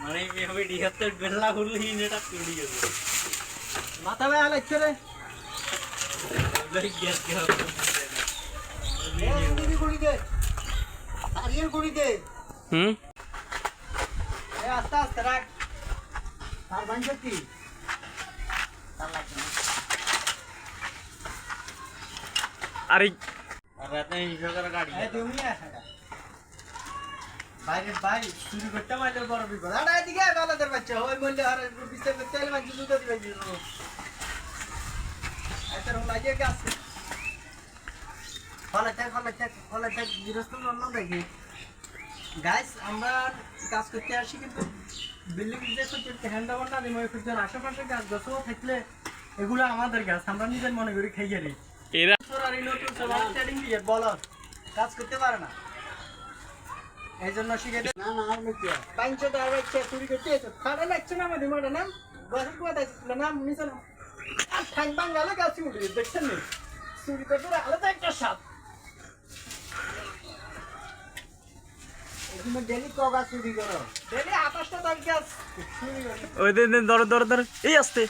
মানে এভাবে ডিহাতে বেলা হলি এটা তুলি গেছে মাথা ব্যথা লাগছে রে লাইক গ্যাস গ্যাস দিদি গুড়ি দে আরিয়ার গুড়ি দে এ আস্তে আস্তে রাখ তার ভাঙছে কি তার লাগছে না আরে রাতে ইনশাআল্লাহ গাড়ি এ তুমি আসা বাইরে বাইরে চুরি করতে মারলে বড় বিপদ আরে এদিকে বালাদের বাচ্চা ওই মূল্য আর বিস্তার করতে হলে মানুষ দুটো দিবে দিল এত লাগে গাছ ফলে থাক গৃহস্থ বললাম দেখি গাইস আমরা কাজ করতে আসি কিন্তু বিল্ডিং যে করতে হ্যান্ড ওভার না দিই ওই আশেপাশে গাছ গাছও থাকলে এগুলো আমাদের গাছ আমরা নিজের মনে করি খাইয়ে রে এরা আর এই নতুন সবাই ট্রেডিং দিয়ে বলো কাজ করতে পারে না এই জন্য শিখে না না আর মুখ দিয়ে পাঁচশো টাকা বাচ্চা চুরি করতে এসে খাড়া লাগছে না আমাদের মাঠে নাম গসব কোথায় ছিল নাম নিচে না আর ঠাং বাঙ্গালে গাছ উঠে দেখছেন নি চুরি করতে আলাদা একটা সাপ এগুলো ডেলি কগা চুরি করো ডেলি 28টা গাছ চুরি করো ওই দিন ধরো এই আসতে